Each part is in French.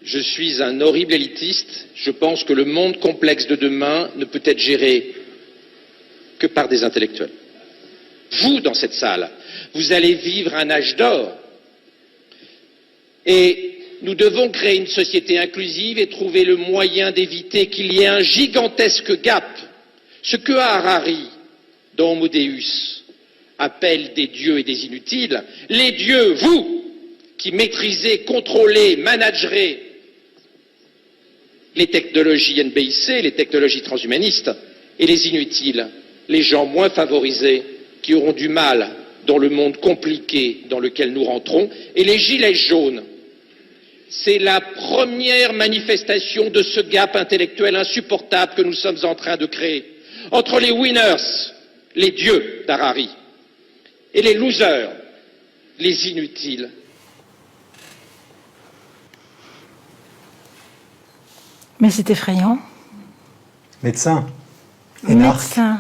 Je suis un horrible élitiste. Je pense que le monde complexe de demain ne peut être géré que par des intellectuels. Vous, dans cette salle, vous allez vivre un âge d'or. Et nous devons créer une société inclusive et trouver le moyen d'éviter qu'il y ait un gigantesque gap. Ce que Harari, dans Homo Deus, appelle des dieux et des inutiles, les dieux, vous, qui maîtrisez, contrôlez, managerez les technologies NBIC, les technologies transhumanistes, et les inutiles, les gens moins favorisés, qui auront du mal dans le monde compliqué dans lequel nous rentrons, et les gilets jaunes. C'est la première manifestation de ce gap intellectuel insupportable que nous sommes en train de créer entre les winners, les dieux d'Harari, et les losers, les inutiles. Mais c'est effrayant. Médecin. Médecin.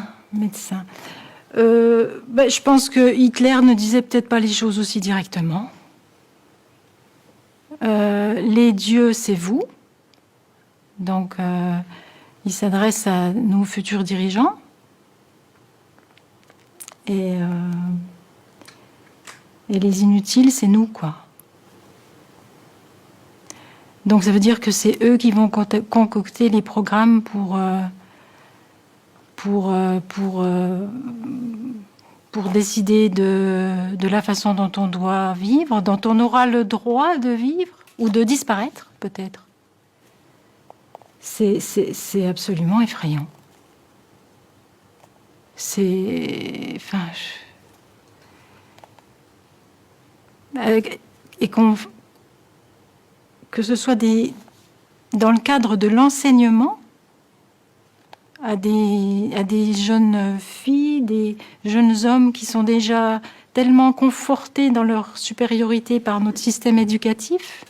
Je pense que Hitler ne disait peut-être pas les choses aussi directement. Les dieux, c'est vous. Donc, il s'adresse à nos futurs dirigeants. Et les inutiles, c'est nous, quoi. Donc, ça veut dire que c'est eux qui vont concocter les programmes pour décider de la façon dont on doit vivre, dont on aura le droit de vivre, ou de disparaître, peut-être. C'est absolument effrayant. Et que ce soit dans le cadre de l'enseignement, à des jeunes filles, des jeunes hommes qui sont déjà tellement confortés dans leur supériorité par notre système éducatif.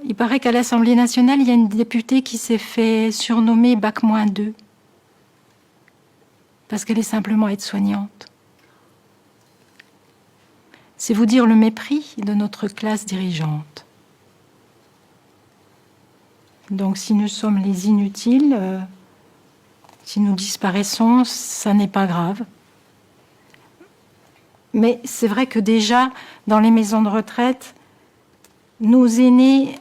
Il paraît qu'à l'Assemblée nationale, il y a une députée qui s'est fait surnommer Bac-2 parce qu'elle est simplement aide-soignante. C'est vous dire le mépris de notre classe dirigeante. Donc si nous sommes les inutiles, si nous disparaissons, ça n'est pas grave. Mais c'est vrai que déjà, dans les maisons de retraite, nos aînés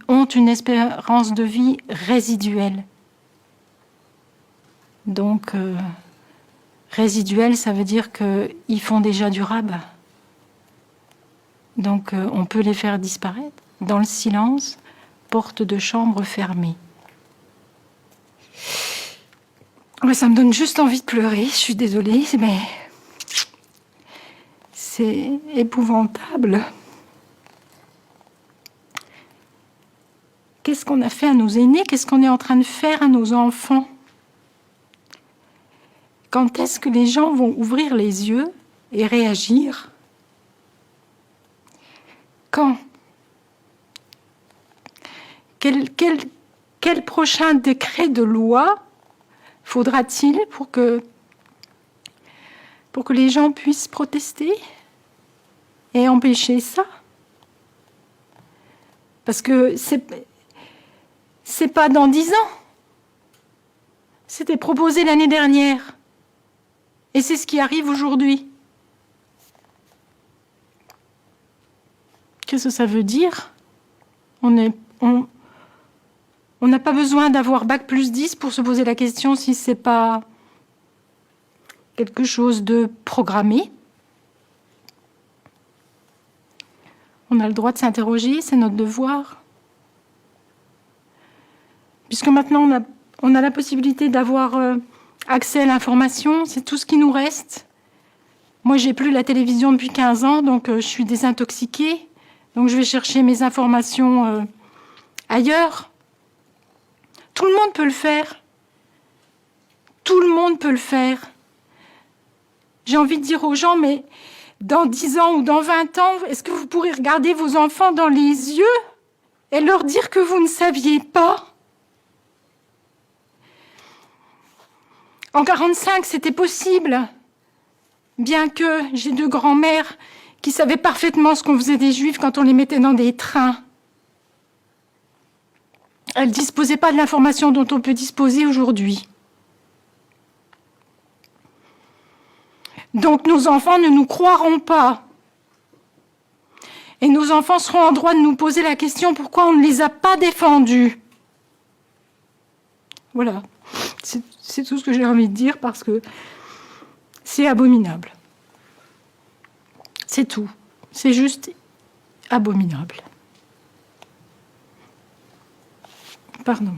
ont une espérance de vie résiduelle. Donc, résiduelle, ça veut dire qu'ils font déjà du rabat. Donc, on peut les faire disparaître. Dans le silence, porte de chambre fermée. Ouais, ça me donne juste envie de pleurer, je suis désolée, mais c'est épouvantable. Qu'est-ce qu'on a fait à nos aînés? Qu'est-ce qu'on est en train de faire à nos enfants? Quand est-ce que les gens vont ouvrir les yeux et réagir? Quand? Quel prochain décret de loi faudra-t-il pour que les gens puissent protester et empêcher ça? Parce que c'est pas dans 10 ans. C'était proposé l'année dernière. Et c'est ce qui arrive aujourd'hui. Qu'est-ce que ça veut dire? On n'a pas besoin d'avoir Bac+10 pour se poser la question si c'est pas quelque chose de programmé. On a le droit de s'interroger, c'est notre devoir. Puisque maintenant on a la possibilité d'avoir accès à l'information, c'est tout ce qui nous reste. Moi, j'ai plus la télévision depuis 15 ans, donc je suis désintoxiquée. Donc je vais chercher mes informations ailleurs. Tout le monde peut le faire. Tout le monde peut le faire. J'ai envie de dire aux gens, mais dans 10 ans ou dans 20 ans, est-ce que vous pourrez regarder vos enfants dans les yeux et leur dire que vous ne saviez pas? En 1945, c'était possible. Bien que j'ai 2 grands-mères qui savaient parfaitement ce qu'on faisait des Juifs quand on les mettait dans des trains. Elles ne disposaient pas de l'information dont on peut disposer aujourd'hui. Donc nos enfants ne nous croiront pas. Et nos enfants seront en droit de nous poser la question pourquoi on ne les a pas défendus. Voilà, c'est tout ce que j'ai envie de dire parce que c'est abominable. C'est tout. C'est juste abominable. Pardon.